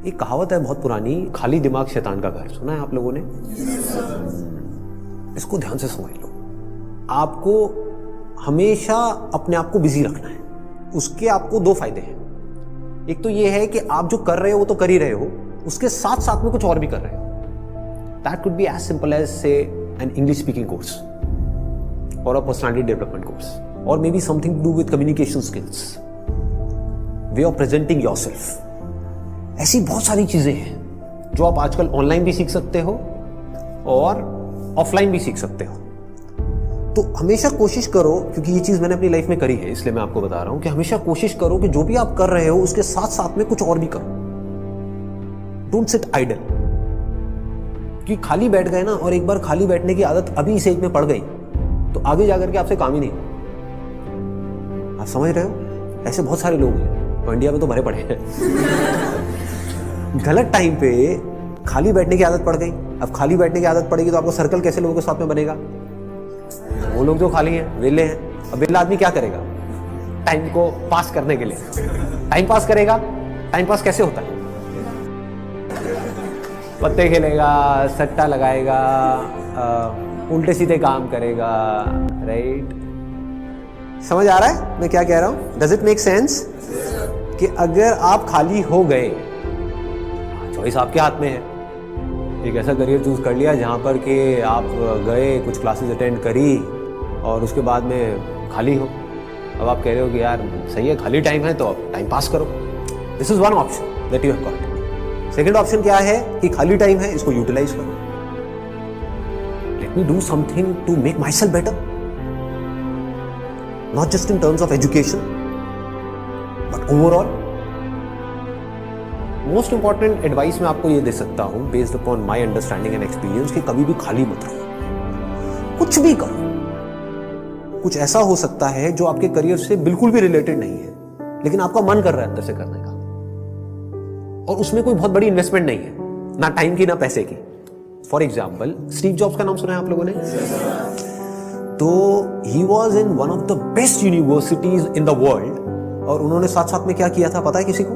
एक कहावत है बहुत पुरानी, खाली दिमाग शैतान का घर। सुना है आप लोगों ने? इसको ध्यान से समझ लो। आपको हमेशा अपने आप को बिजी रखना है। उसके आपको दो फायदे हैं। एक तो ये है कि आप जो कर रहे हो वो तो कर ही रहे हो, उसके साथ साथ में कुछ और भी कर रहे हो। That could be as simple as say an English speaking course और अ पर्सनालिटी डेवलपमेंट कोर्स, और maybe something to do with communication skills, way of presenting yourself. ऐसी बहुत सारी चीजें हैं जो आप आजकल ऑनलाइन भी सीख सकते हो और ऑफलाइन भी सीख सकते हो। तो हमेशा कोशिश करो, क्योंकि ये चीज मैंने अपनी लाइफ में करी है इसलिए मैं आपको बता रहा हूं कि हमेशा कोशिश करो कि जो भी आप कर रहे हो उसके साथ साथ में कुछ और भी करो। Don't sit idle. कि खाली बैठ गए ना, और एक बार खाली बैठने की आदत अभी इस एज में पड़ गई तो आगे जाकर के आपसे काम ही नहीं। आप समझ रहे हो? ऐसे बहुत सारे लोग हैं और इंडिया में तो भरे पड़े हैं। गलत टाइम पे खाली बैठने की आदत पड़ गई। अब खाली बैठने की आदत पड़ेगी तो आपका सर्कल कैसे लोगों के साथ में बनेगा? वो लोग जो खाली हैं, वेले हैं। अब वेला आदमी क्या करेगा टाइम को पास करने के लिए? टाइम पास करेगा। टाइम पास कैसे होता है? पत्ते खेलेगा, सट्टा लगाएगा, उल्टे सीधे काम करेगा। राइट? समझ आ रहा है मैं क्या कह रहा हूं? Does it make sense? कि अगर आप खाली हो गए, चॉइस आपके हाथ में है। एक ऐसा करियर चूज कर लिया जहां पर कि आप गए, कुछ क्लासेस अटेंड करी और उसके बाद में खाली हो। अब आप कह रहे हो कि यार सही है, खाली टाइम है तो अब टाइम पास करो। This is one option that you have got. Second option क्या है कि खाली टाइम है, इसको यूटिलाइज करो। Let me do something to make myself better, not just in terms of education but overall. Most important advice मैं आपको ये दे सकता हूं based upon my understanding and experience कि कभी भी खाली मत रहो, कुछ भी करो। कुछ ऐसा हो सकता है जो आपके करियर से बिल्कुल भी रिलेटेड नहीं है, लेकिन आपका मन कर रहा है अंदर से करने का, और उसमें कोई बहुत बड़ी इन्वेस्टमेंट नहीं है, ना टाइम की ना पैसे की। फॉर एग्जाम्पल, स्टीव जॉब्स का नाम सुना है आप लोगों ने? तो he was in one of the best universities in the world, और उन्होंने साथ साथ में क्या किया था पता है किसी को?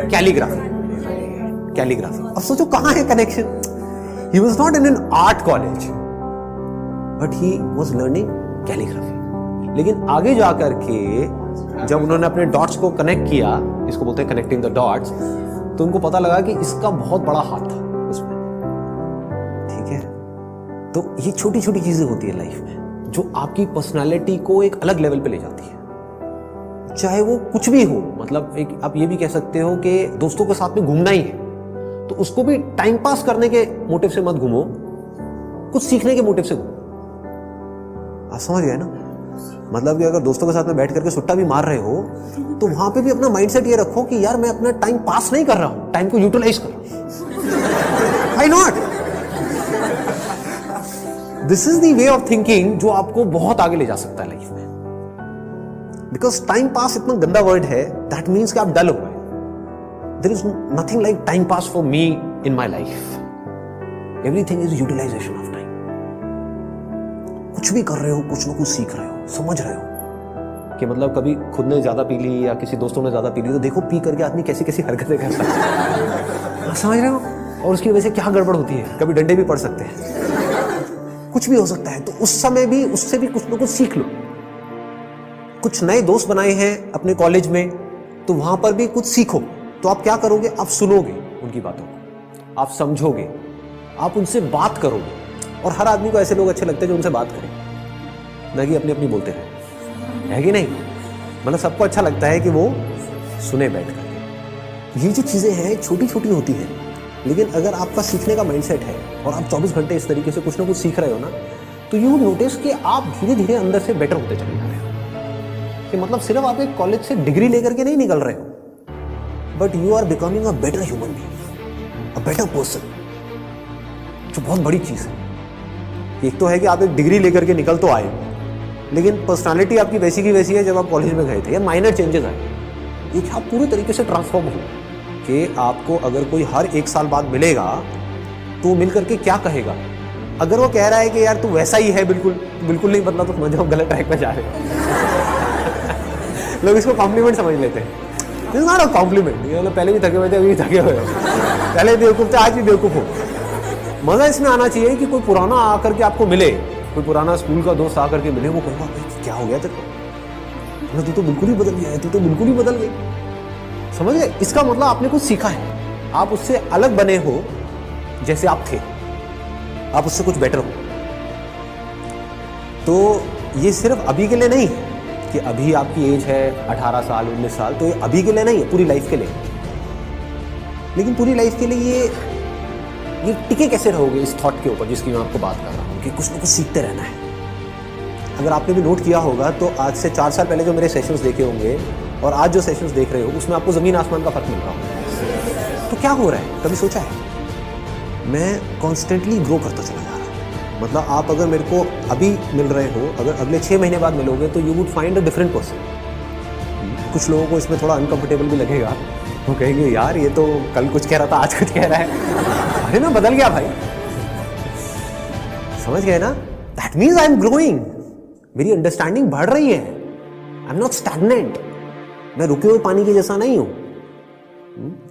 कैलीग्राफी। कैलीग्राफी। अब सोचो कहां है connection? He was not in an art college but he was learning calligraphy. लेकिन आगे जाकर के जब उन्होंने अपने डॉट्स को कनेक्ट किया, इसको बोलते हैं कनेक्टिंग द डॉट्स, तो उनको पता लगा कि इसका बहुत बड़ा हाथ था उसमें। ठीक है? तो ये छोटी छोटी चीजें होती है लाइफ में जो आपकी पर्सनालिटी को एक अलग लेवल पे ले जाती है। चाहे वो कुछ भी हो, मतलब एक आप ये भी कह सकते हो कि दोस्तों के साथ में घूमना ही है तो उसको भी टाइम पास करने के मोटिव से मत घूमो, कुछ सीखने के मोटिव से घूमो। आप समझ गए ना? मतलब कि अगर दोस्तों के साथ में बैठ करके सुट्टा भी मार रहे हो तो वहां पे भी अपना माइंडसेट ये रखो कि यार मैं अपना टाइम पास नहीं कर रहा हूं, टाइम को यूटिलाइज कर रहा हूं। Why not? This is the way of thinking जो आपको बहुत आगे ले जा सकता है लाइफ में। बिकॉज टाइम पास इतना गंदा वर्ड है, दैट मीन्स कि आप डल हो गए। There is nothing like time pass for me in my life. Everything is utilisation of time. कुछ भी कर रहे हो, कुछ ना कुछ सीख रहे हो, समझ रहे हो कि मतलब कभी खुद ने ज्यादा पी ली या किसी दोस्तों ने ज्यादा पी ली तो देखो पी करके आदमी कैसी कैसी हरकतें करता है। समझ रहे हो? और उसकी वजह से क्या गड़बड़ होती है, कभी डंडे भी पड़ सकते हैं, कुछ भी हो सकता है। तो उस समय भी उससे भी कुछ ना कुछ सीख लो। कुछ नए दोस्त बनाए हैं अपने कॉलेज में तो वहां पर भी कुछ सीखो। तो आप क्या करोगे? आप सुनोगे उनकी बातों को, आप समझोगे, आप उनसे बात करोगे। और हर आदमी को ऐसे लोग अच्छे लगते हैं जो उनसे बात करें, ना कि अपनी अपनी बोलते रहे, है कि नहीं? मतलब सबको अच्छा लगता है कि वो सुने बैठ कर। ये जो चीजें हैं छोटी छोटी होती हैं, लेकिन अगर आपका सीखने का माइंडसेट है और आप 24 घंटे इस तरीके से कुछ ना कुछ सीख रहे हो ना, तो यू नोटिस कि आप धीरे धीरे अंदर से बेटर होते चले जा रहे हो। कि मतलब सिर्फ आप एक कॉलेज से डिग्री लेकर के नहीं निकल रहे हो, but you are becoming a better human being, a better person, जो बहुत बड़ी चीज है। एक तो है कि आप एक डिग्री लेकर के निकल तो आए, लेकिन पर्सनालिटी आपकी वैसी की वैसी है जब आप कॉलेज में गए थे, या माइनर चेंजेस आए। ये आप पूरे तरीके से ट्रांसफॉर्म हो कि आपको अगर कोई हर 1 साल बाद मिलेगा तो मिल करके क्या कहेगा? अगर वो कह रहा है कि यार तू वैसा ही है, बिल्कुल बिल्कुल नहीं बदला, तो समझ जाओ गलत ट्रैक पे जा रहे हो। लोग इसको कॉम्प्लीमेंट समझ लेते हैं। This is not a compliment. ये मतलब पहले भी थके हुए थे, अभी भी थके हुए हैं। पहले बेवकूफ थे, आज भी बेवकूफ हो। मजा इसमें आना चाहिए कि कोई पुराना आकर के आपको मिले, कोई पुराना स्कूल का दोस्त आकर के मिले, वो कहेगा क्या हो गया तेरे को, तू तो बिल्कुल ही बदल गया है, तू तो बिल्कुल ही बदल गई। समझ गए? इसका मतलब आपने कुछ सीखा है, आप उससे अलग बने हो जैसे आप थे, आप उससे कुछ बेटर हो। तो ये सिर्फ अभी के लिए नहीं है कि अभी आपकी एज है 18 साल 19 साल, तो ये अभी के लिए नहीं है, पूरी लाइफ के लिए। लेकिन पूरी लाइफ के लिए ये टिके कैसे रहोगे इस थॉट के ऊपर जिसकी मैं आपको बात कर रहा हूँ कि कुछ ना कुछ सीखते रहना है। अगर आपने भी नोट किया होगा तो आज से 4 साल पहले जो मेरे सेशंस देखे होंगे और आज जो सेशंस देख रहे हो उसमें आपको ज़मीन आसमान का फर्क मिल रहा होगा। तो क्या हो रहा है, कभी सोचा है? मैं कॉन्स्टेंटली ग्रो करता चला जा रहा हूँ। मतलब आप अगर मेरे को अभी मिल रहे हो, अगर अगले 6 महीने बाद मिलोगे तो you would find a different person. कुछ लोगों को इसमें थोड़ा अनकंफर्टेबल भी लगेगा, वो कहेंगे यार ये तो कल कुछ कह रहा था आज कुछ कह रहा है। अरे मैं बदल गया भाई, समझ गए ना? That means I am growing, मेरी अंडरस्टैंडिंग बढ़ रही है। आई एम नॉट स्टैग्नेंट, मैं रुके हुए पानी के जैसा नहीं हूं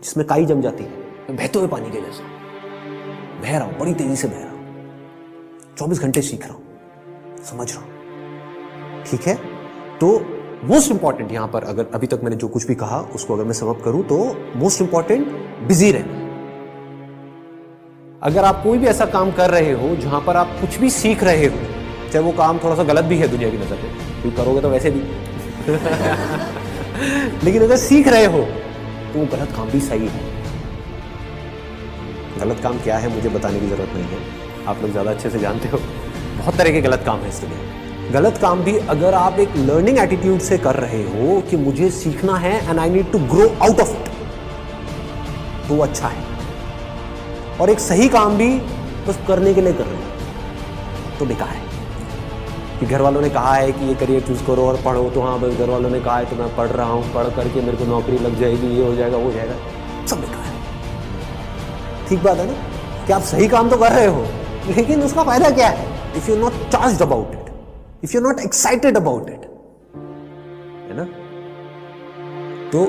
जिसमें काई जम जाती है। मैं बहते हुए पानी के जैसा बह रहा हूं, बड़ी तेजी से बह रहा हूं, 24 घंटे सीख रहा हूं, समझ रहा हूं। ठीक है, तो मोस्ट इंपॉर्टेंट यहां पर, अगर अभी तक मैंने जो कुछ भी कहा उसको अगर मैं समअप करूं तो मोस्ट इंपॉर्टेंट बिजी रहना। अगर आप कोई भी ऐसा काम कर रहे हो जहां पर आप कुछ भी सीख रहे हो, चाहे वो काम थोड़ा सा गलत भी है दुनिया की नजर में, क्योंकि करोगे तो वैसे भी लेकिन अगर सीख रहे हो तो वो गलत काम भी सही है। गलत काम क्या है मुझे बताने की जरूरत नहीं है, आप लोग ज्यादा अच्छे से जानते हो। बहुत तरह के गलत काम है इस दुनिया में। गलत काम भी अगर आप एक लर्निंग एटीट्यूड से कर रहे हो कि मुझे सीखना है and I need to grow out of it, तो वो अच्छा है। और एक सही काम भी बस करने के लिए कर रहे हो तो बेकार है। कि घर वालों ने कहा है कि ये करियर चूज करो और पढ़ो, तो हाँ बस घर वालों ने कहा है तो मैं पढ़ रहा हूँ, पढ़ करके मेरे को नौकरी लग जाएगी, ये हो जाएगा, वो हो जाएगा, सब बेकार है। ठीक बात है ना कि आप सही काम तो कर रहे हो लेकिन उसका फायदा क्या है if you not charged about it, if you not excited about it, है ना? तो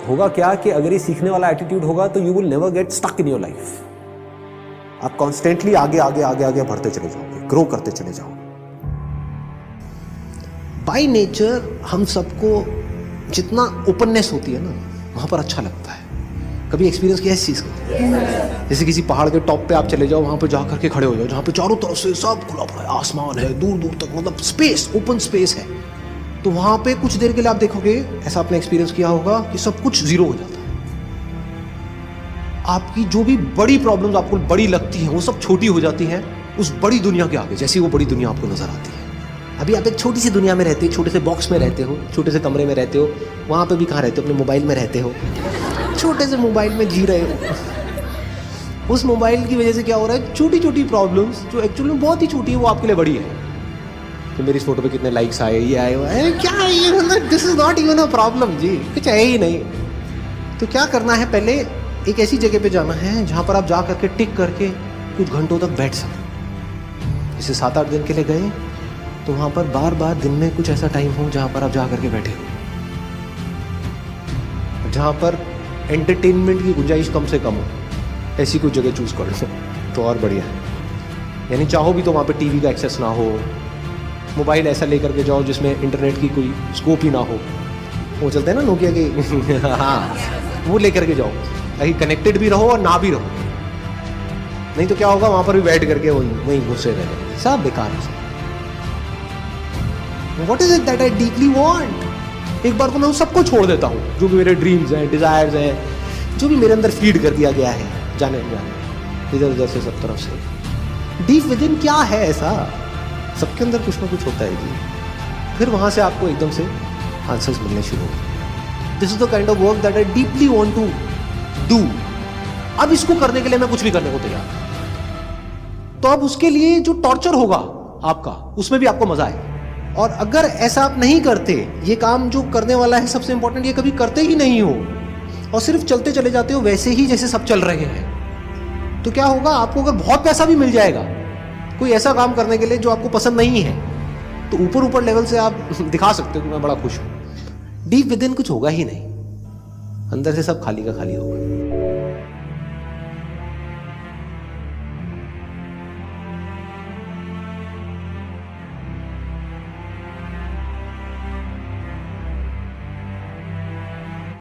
होगा क्या कि अगर ये सीखने वाला एटीट्यूड होगा तो you will never get stuck in your life. आप कॉन्स्टेंटली आगे आगे आगे आगे बढ़ते चले जाओगे, ग्रो करते चले जाओगे। बाय नेचर हम सबको जितना ओपननेस होती है ना वहां पर अच्छा लगता है। कभी एक्सपीरियंस किया इस चीज का? जैसे किसी पहाड़ के टॉप पे आप चले जाओ, वहां पे जाकर के खड़े हो जाओ जहां पे चारों तरफ से सब खुला पड़ा है, आसमान है दूर दूर तक, मतलब स्पेस, ओपन स्पेस है। तो वहां पे कुछ देर के लिए आप देखोगे, ऐसा आपने एक्सपीरियंस किया होगा कि सब कुछ जीरो हो जाता है। आपकी जो भी बड़ी प्रॉब्लम्स आपको बड़ी लगती हैं वो सब छोटी हो जाती हैं उस बड़ी दुनिया के आगे, जैसी वो बड़ी दुनिया आपको नजर आती है। अभी आप एक छोटी सी दुनिया में रहते हो, छोटे से बॉक्स में रहते हो, छोटे से कमरे में रहते हो, वहां पे भी कहाँ रहते हो? अपने मोबाइल में रहते हो, छोटे से मोबाइल में जी रहे हो। उस मोबाइल की वजह से क्या हो रहा है, छोटी छोटी प्रॉब्लम्स जो एक्चुअली में बहुत ही छोटी है वो आपके लिए बड़ी है। कि मेरी इस फोटो पे कितने लाइक्स आए, ये आए, वो आए, क्या है ये, मतलब this is not even a problem जी, कुछ है ही नहीं। तो क्या करना है, पहले एक ऐसी जगह पे जाना है जहां पर आप जा करके टिक करके कुछ घंटों तक बैठ सकें। जैसे 7-8 दिन के लिए गए तो वहां पर बार बार दिन में कुछ ऐसा टाइम हो जहां पर आप जा करके बैठे हो, जहां पर एंटरटेनमेंट की गुंजाइश कम से कम हो। ऐसी कोई जगह चूज कर लो तो और बढ़िया है। यानी चाहो भी तो वहां पे टीवी का एक्सेस ना हो, मोबाइल ऐसा लेकर के जाओ जिसमें इंटरनेट की कोई स्कोप ही ना हो। वो चलते हैं ना नोकिया के हाँ, वो लेकर के जाओ ताकि कनेक्टेड भी रहो और ना भी रहो। नहीं तो क्या होगा, वहां पर भी बैठ करके वहीं घुसे रहे, सब बेकार है। What is it that I deeply want? एक बार को मैं उन सबको छोड़ देता हूँ जो भी मेरे ड्रीम्स हैं, डिजायर्स हैं, जो भी मेरे अंदर फीड कर दिया गया है जाने इधर उधर से सब तरफ से। डीप विद इन क्या है ऐसा, सबके अंदर कुछ ना कुछ होता है जी। फिर वहां से आपको एकदम से आंसर्स मिलने शुरू होंगे। This is the kind of work that I deeply want to do. अब इसको करने के लिए मैं कुछ भी करने को तैयार। तो अब उसके लिए जो टॉर्चर होगा आपका, उसमें भी आपको मजा आए। और अगर ऐसा आप नहीं करते, ये काम जो करने वाला है सबसे इंपॉर्टेंट, ये कभी करते ही नहीं हो और सिर्फ चलते चले जाते हो वैसे ही जैसे सब चल रहे हैं, तो क्या होगा, आपको अगर बहुत पैसा भी मिल जाएगा कोई ऐसा काम करने के लिए जो आपको पसंद नहीं है, तो ऊपर ऊपर लेवल से आप दिखा सकते हो कि मैं बड़ा खुश हूं। डीप विद इन कुछ होगा ही नहीं, अंदर से सब खाली का खाली होगा।